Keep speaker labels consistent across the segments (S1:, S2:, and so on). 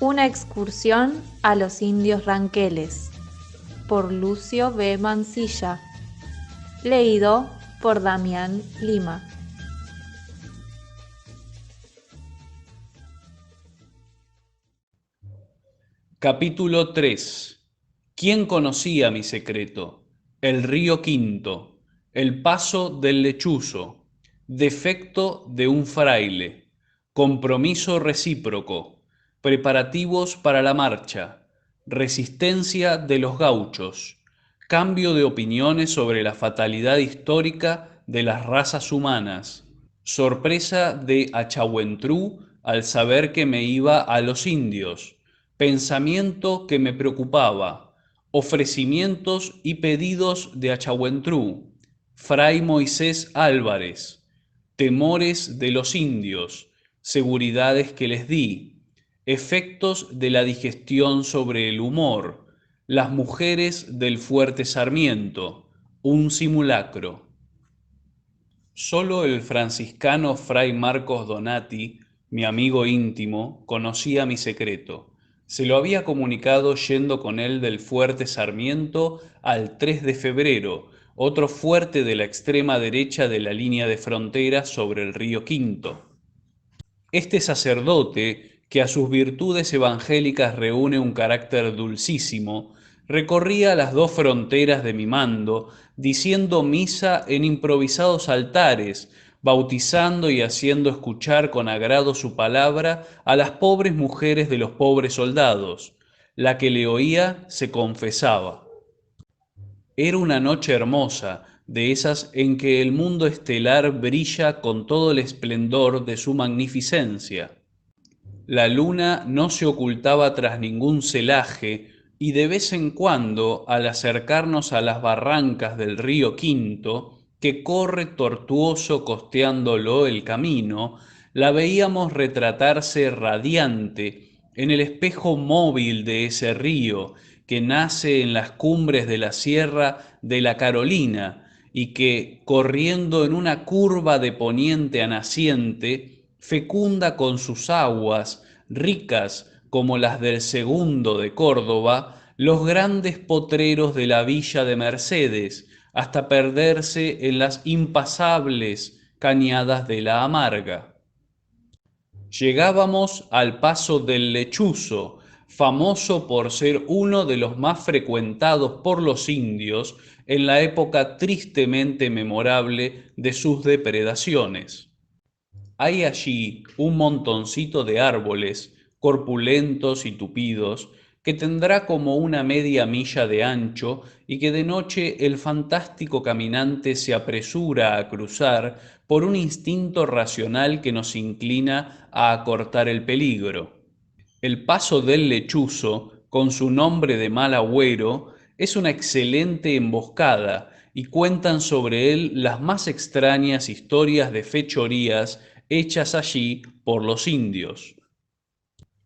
S1: Una excursión a los indios Ranqueles, por Lucio B. Mansilla. Leído por Damián Lima.
S2: Capítulo 3. ¿Quién conocía mi secreto? El río Quinto, el paso del lechuzo, defecto de un fraile, compromiso recíproco, preparativos para la marcha, resistencia de los gauchos, cambio de opiniones sobre la fatalidad histórica de las razas humanas, sorpresa de Achahuentrú al saber que me iba a los indios, pensamiento que me preocupaba, ofrecimientos y pedidos de Achahuentrú, Fray Moisés Álvarez, temores de los indios, seguridades que les di, efectos de la digestión sobre el humor, las mujeres del fuerte Sarmiento, un simulacro. Solo el franciscano Fray Marcos Donati, mi amigo íntimo, conocía mi secreto. Se lo había comunicado yendo con él del fuerte Sarmiento al 3 de febrero, otro fuerte de la extrema derecha de la línea de frontera sobre el río Quinto. Este sacerdote, que a sus virtudes evangélicas reúne un carácter dulcísimo, recorría las dos fronteras de mi mando, diciendo misa en improvisados altares, bautizando y haciendo escuchar con agrado su palabra a las pobres mujeres de los pobres soldados. La que le oía se confesaba. Era una noche hermosa, de esas en que el mundo estelar brilla con todo el esplendor de su magnificencia. La luna no se ocultaba tras ningún celaje y de vez en cuando, al acercarnos a las barrancas del río Quinto, que corre tortuoso costeándolo el camino, la veíamos retratarse radiante en el espejo móvil de ese río que nace en las cumbres de la sierra de la Carolina y que, corriendo en una curva de poniente a naciente, fecunda con sus aguas, ricas como las del Segundo de Córdoba, los grandes potreros de la villa de Mercedes, hasta perderse en las impasables cañadas de la Amarga. Llegábamos al paso del Lechuzo, famoso por ser uno de los más frecuentados por los indios en la época tristemente memorable de sus depredaciones. Hay allí un montoncito de árboles, corpulentos y tupidos, que tendrá como una media milla de ancho y que de noche el fantástico caminante se apresura a cruzar por un instinto racional que nos inclina a acortar el peligro. El paso del lechuzo, con su nombre de mal agüero, es una excelente emboscada y cuentan sobre él las más extrañas historias de fechorías hechas allí por los indios.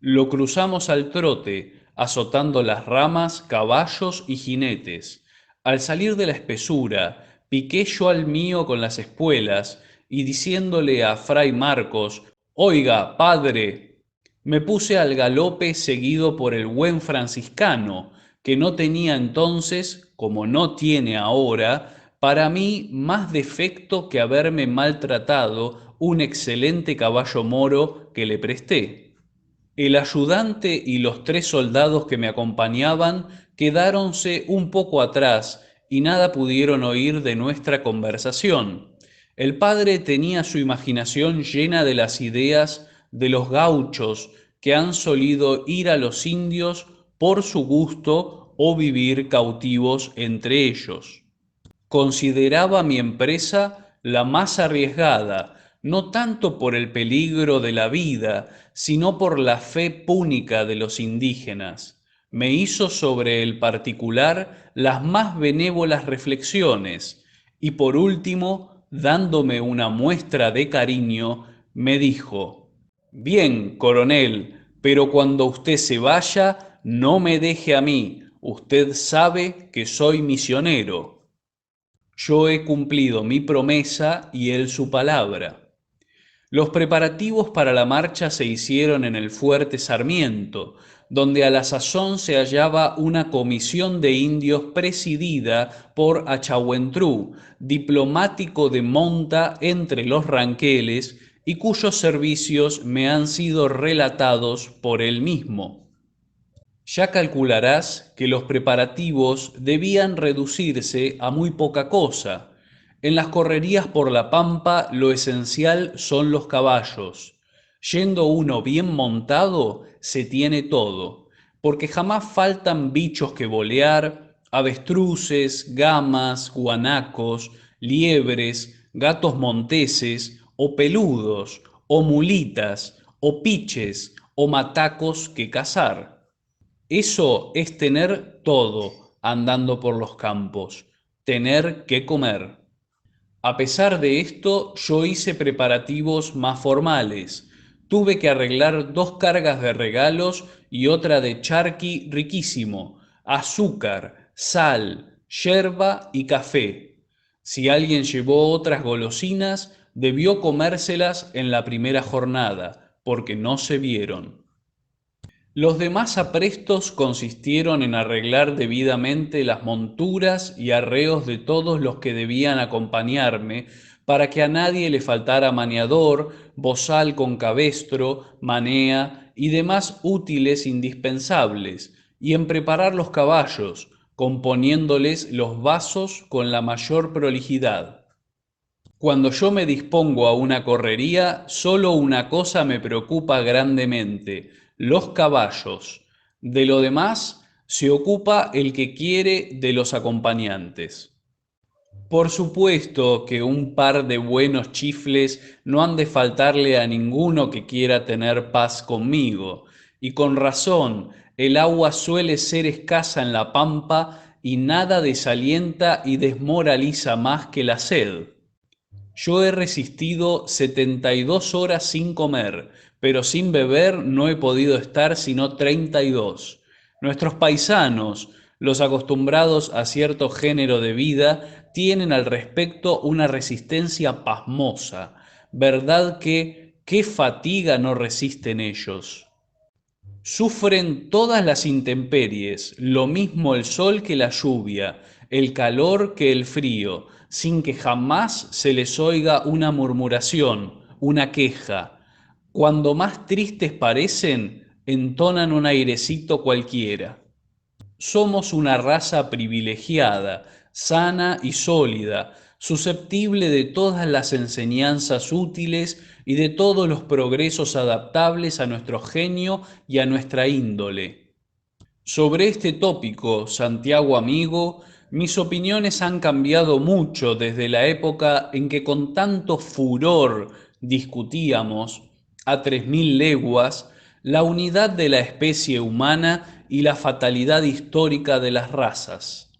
S2: Lo cruzamos al trote, azotando las ramas, caballos y jinetes. Al salir de la espesura, piqué yo al mío con las espuelas y diciéndole a Fray Marcos, «Oiga, padre», me puse al galope seguido por el buen franciscano, que no tenía entonces, como no tiene ahora, para mí más defecto que haberme maltratado un excelente caballo moro que le presté. El ayudante y los tres soldados que me acompañaban quedáronse un poco atrás y nada pudieron oír de nuestra conversación. El padre tenía su imaginación llena de las ideas de los gauchos que han solido ir a los indios por su gusto o vivir cautivos entre ellos. Consideraba mi empresa la más arriesgada, no tanto por el peligro de la vida, sino por la fe púnica de los indígenas. Me hizo sobre el particular las más benévolas reflexiones y por último, dándome una muestra de cariño, me dijo, «Bien, coronel, pero cuando usted se vaya, no me deje a mí. Usted sabe que soy misionero». Yo he cumplido mi promesa y él su palabra. Los preparativos para la marcha se hicieron en el fuerte Sarmiento, donde a la sazón se hallaba una comisión de indios presidida por Achahuentrú, diplomático de monta entre los ranqueles y cuyos servicios me han sido relatados por él mismo. Ya calcularás que los preparativos debían reducirse a muy poca cosa. En las correrías por la pampa lo esencial son los caballos. Yendo uno bien montado, se tiene todo, porque jamás faltan bichos que bolear, avestruces, gamas, guanacos, liebres, gatos monteses, o peludos, o mulitas, o piches, o matacos que cazar. Eso es tener todo andando por los campos, tener que comer. A pesar de esto, yo hice preparativos más formales. Tuve que arreglar 2 cargas de regalos y otra de charqui riquísimo, azúcar, sal, yerba y café. Si alguien llevó otras golosinas, debió comérselas en la primera jornada, porque no se vieron. Los demás aprestos consistieron en arreglar debidamente las monturas y arreos de todos los que debían acompañarme, para que a nadie le faltara maniador, bozal con cabestro, manea y demás útiles indispensables, y en preparar los caballos, componiéndoles los vasos con la mayor prolijidad. Cuando yo me dispongo a una correría, solo una cosa me preocupa grandemente: los caballos. De lo demás, se ocupa el que quiere de los acompañantes. Por supuesto que un par de buenos chifles no han de faltarle a ninguno que quiera tener paz conmigo, y con razón, el agua suele ser escasa en la pampa y nada desalienta y desmoraliza más que la sed. Yo he resistido 72 horas sin comer, pero sin beber no he podido estar sino 32. Nuestros paisanos, los acostumbrados a cierto género de vida, tienen al respecto una resistencia pasmosa. ¿Verdad que qué fatiga no resisten ellos? Sufren todas las intemperies, lo mismo el sol que la lluvia, el calor que el frío, sin que jamás se les oiga una murmuración, una queja. Cuando más tristes parecen, entonan un airecito cualquiera. Somos una raza privilegiada, sana y sólida, susceptible de todas las enseñanzas útiles y de todos los progresos adaptables a nuestro genio y a nuestra índole. Sobre este tópico, Santiago amigo, mis opiniones han cambiado mucho desde la época en que con tanto furor discutíamos, a 3000 leguas, la unidad de la especie humana y la fatalidad histórica de las razas.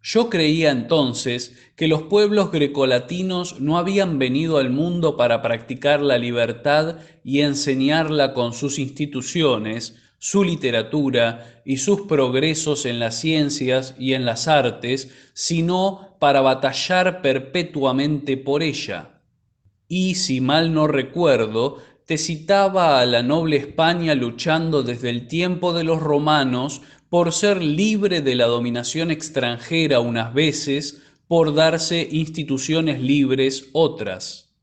S2: Yo creía entonces que los pueblos grecolatinos no habían venido al mundo para practicar la libertad y enseñarla con sus instituciones, su literatura y sus progresos en las ciencias y en las artes, sino para batallar perpetuamente por ella. Y si mal no recuerdo, te citaba a la noble España luchando desde el tiempo de los romanos por ser libre de la dominación extranjera unas veces, por darse instituciones libres otras.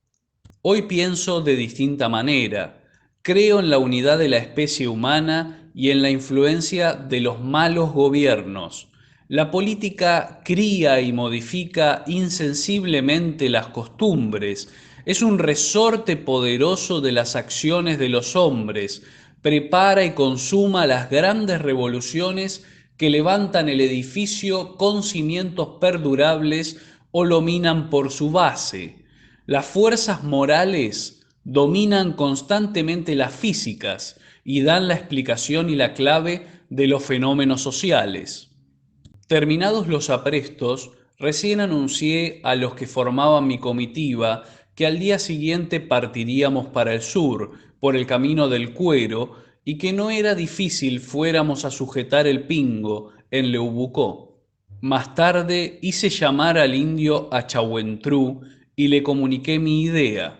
S2: Hoy pienso de distinta manera. Creo en la unidad de la especie humana y en la influencia de los malos gobiernos. La política cría y modifica insensiblemente las costumbres. Es un resorte poderoso de las acciones de los hombres. Prepara y consuma las grandes revoluciones que levantan el edificio con cimientos perdurables o lo minan por su base. Las fuerzas morales dominan constantemente las físicas y dan la explicación y la clave de los fenómenos sociales. Terminados los aprestos, recién anuncié a los que formaban mi comitiva que al día siguiente partiríamos para el sur, por el camino del Cuero, y que no era difícil fuéramos a sujetar el Pingo en Leubucó. Más tarde hice llamar al indio Achahuentrú y le comuniqué mi idea.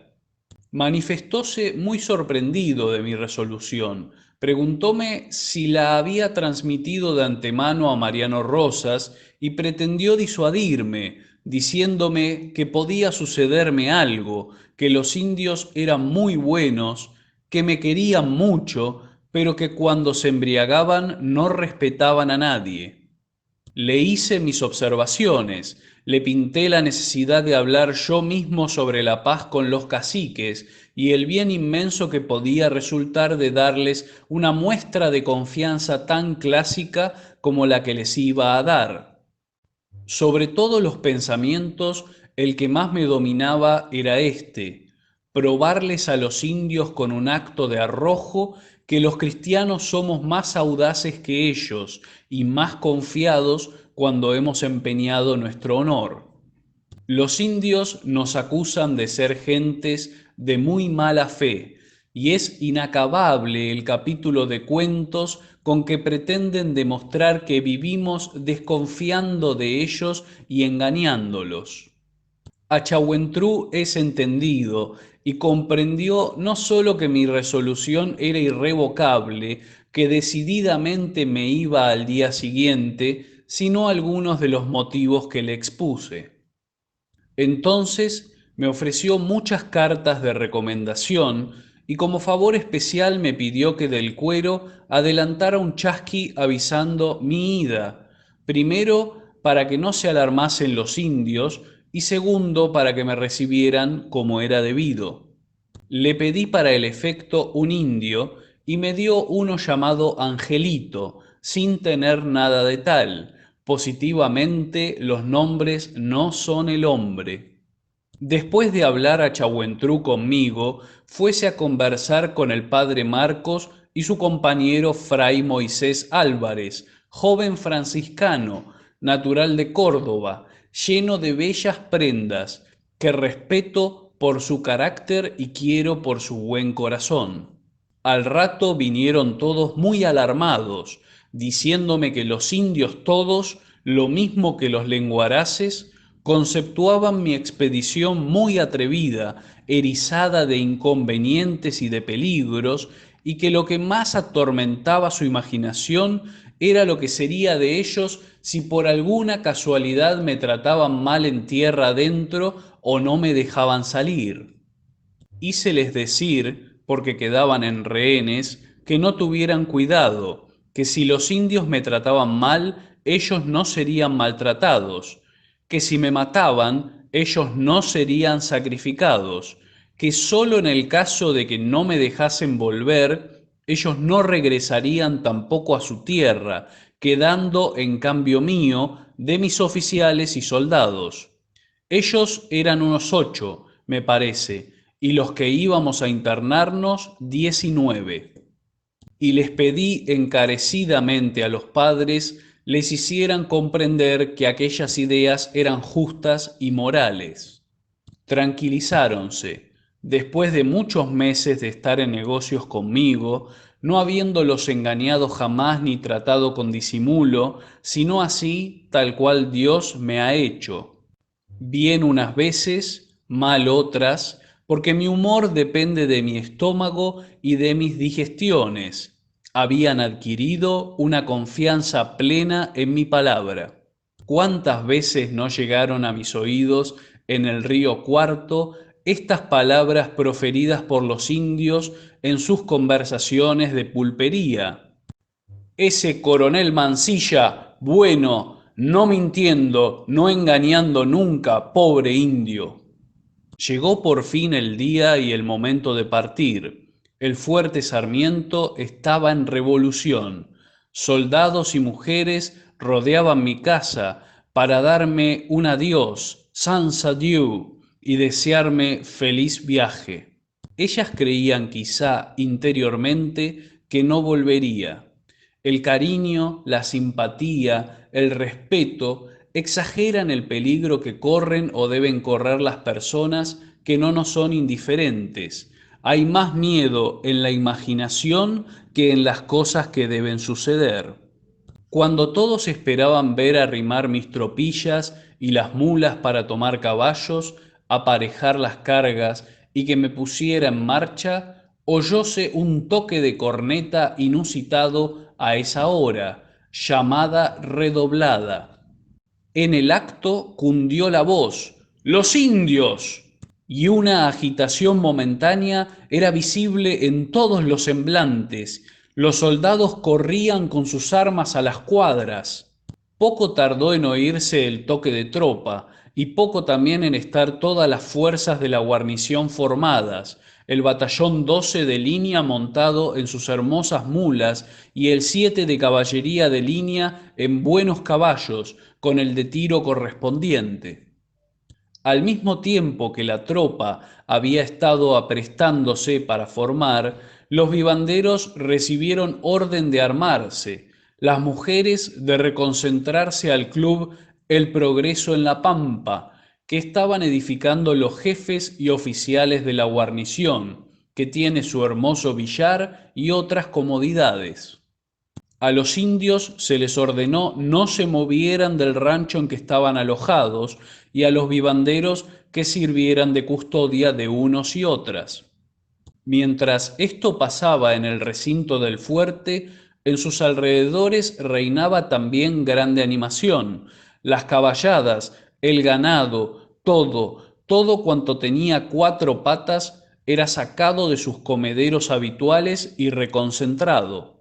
S2: Manifestóse muy sorprendido de mi resolución. Preguntóme si la había transmitido de antemano a Mariano Rosas y pretendió disuadirme, diciéndome que podía sucederme algo, que los indios eran muy buenos, que me querían mucho, pero que cuando se embriagaban no respetaban a nadie. Le hice mis observaciones, le pinté la necesidad de hablar yo mismo sobre la paz con los caciques y el bien inmenso que podía resultar de darles una muestra de confianza tan clásica como la que les iba a dar. Sobre todos los pensamientos, el que más me dominaba era este: probarles a los indios con un acto de arrojo que los cristianos somos más audaces que ellos y más confiados cuando hemos empeñado nuestro honor. Los indios nos acusan de ser gentes de muy mala fe, y es inacabable el capítulo de cuentos con que pretenden demostrar que vivimos desconfiando de ellos y engañándolos. Achahuentrú es entendido y comprendió no sólo que mi resolución era irrevocable, que decididamente me iba al día siguiente, sino algunos de los motivos que le expuse. Entonces me ofreció muchas cartas de recomendación y como favor especial me pidió que del Cuero adelantara un chasqui avisando mi ida, primero para que no se alarmasen los indios y segundo para que me recibieran como era debido. Le pedí para el efecto un indio y me dio uno llamado Angelito, sin tener nada de tal. Positivamente los nombres no son el hombre. Después de hablar a Chahuentrú conmigo, fuese a conversar con el padre Marcos y su compañero Fray Moisés Álvarez, joven franciscano, natural de Córdoba, lleno de bellas prendas, que respeto por su carácter y quiero por su buen corazón. Al rato vinieron todos muy alarmados, diciéndome que los indios todos, lo mismo que los lenguaraces, conceptuaban mi expedición muy atrevida, erizada de inconvenientes y de peligros, y que lo que más atormentaba su imaginación era lo que sería de ellos si por alguna casualidad me trataban mal en tierra adentro o no me dejaban salir. Híceles decir, porque quedaban en rehenes, que no tuvieran cuidado, que si los indios me trataban mal, ellos no serían maltratados, que si me mataban, ellos no serían sacrificados, que sólo en el caso de que no me dejasen volver, ellos no regresarían tampoco a su tierra, quedando en cambio mío de mis oficiales y soldados. Ellos eran unos 8, me parece, y los que íbamos a internarnos 19. Y les pedí encarecidamente a los padres les hicieran comprender que aquellas ideas eran justas y morales. Tranquilizáronse. Después de muchos meses de estar en negocios conmigo, no habiéndolos engañado jamás ni tratado con disimulo, sino así tal cual Dios me ha hecho. Bien unas veces, mal otras, porque mi humor depende de mi estómago y de mis digestiones. Habían adquirido una confianza plena en mi palabra. ¿Cuántas veces no llegaron a mis oídos en el río Cuarto estas palabras proferidas por los indios en sus conversaciones de pulpería? Ese coronel Mansilla, bueno, no mintiendo, no engañando nunca, pobre indio. Llegó por fin el día y el momento de partir. El fuerte Sarmiento estaba en revolución. Soldados y mujeres rodeaban mi casa para darme un adiós, sans adieu, y desearme feliz viaje. Ellas creían quizá interiormente que no volvería. El cariño, la simpatía, el respeto exageran el peligro que corren o deben correr las personas que no nos son indiferentes. Hay más miedo en la imaginación que en las cosas que deben suceder. Cuando todos esperaban ver arrimar mis tropillas y las mulas para tomar caballos, aparejar las cargas y que me pusiera en marcha, oyóse un toque de corneta inusitado a esa hora, llamada redoblada. En el acto cundió la voz: ¡Los indios! Y una agitación momentánea era visible en todos los semblantes. Los soldados corrían con sus armas a las cuadras. Poco tardó en oírse el toque de tropa, y poco también en estar todas las fuerzas de la guarnición formadas, el batallón 12 de línea montado en sus hermosas mulas y el 7 de caballería de línea en buenos caballos, con el de tiro correspondiente. Al mismo tiempo que la tropa había estado aprestándose para formar, los vivanderos recibieron orden de armarse, las mujeres de reconcentrarse al club El Progreso en la Pampa, que estaban edificando los jefes y oficiales de la guarnición, que tiene su hermoso billar y otras comodidades. A los indios se les ordenó no se movieran del rancho en que estaban alojados y a los vivanderos que sirvieran de custodia de unos y otras. Mientras esto pasaba en el recinto del fuerte, en sus alrededores reinaba también grande animación. Las caballadas, el ganado, todo cuanto tenía cuatro patas era sacado de sus comederos habituales y reconcentrado.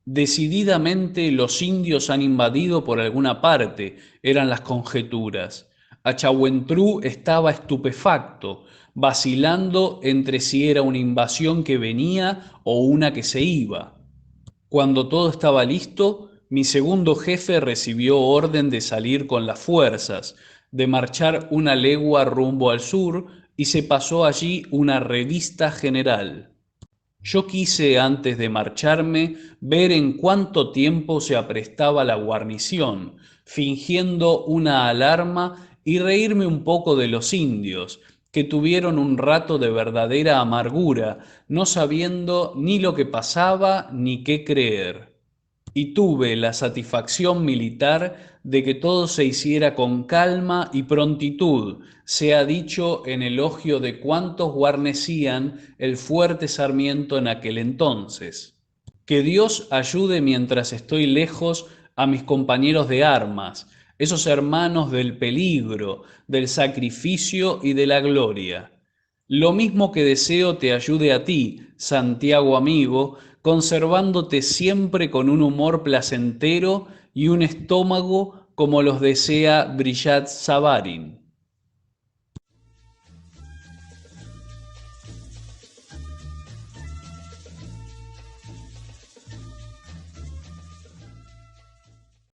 S2: Decididamente los indios han invadido por alguna parte, eran las conjeturas. Achahuentrú estaba estupefacto, vacilando entre si era una invasión que venía o una que se iba. Cuando todo estaba listo, mi segundo jefe recibió orden de salir con las fuerzas, de marchar una legua rumbo al sur, y se pasó allí una revista general. Yo quise, antes de marcharme, ver en cuánto tiempo se aprestaba la guarnición, fingiendo una alarma y reírme un poco de los indios, que tuvieron un rato de verdadera amargura, no sabiendo ni lo que pasaba ni qué creer. Y tuve la satisfacción militar de que todo se hiciera con calma y prontitud, sea dicho en elogio de cuantos guarnecían el fuerte Sarmiento en aquel entonces. Que Dios ayude mientras estoy lejos a mis compañeros de armas, esos hermanos del peligro, del sacrificio y de la gloria. Lo mismo que deseo te ayude a ti, Santiago amigo, conservándote siempre con un humor placentero y un estómago como los desea Brillat Savarin.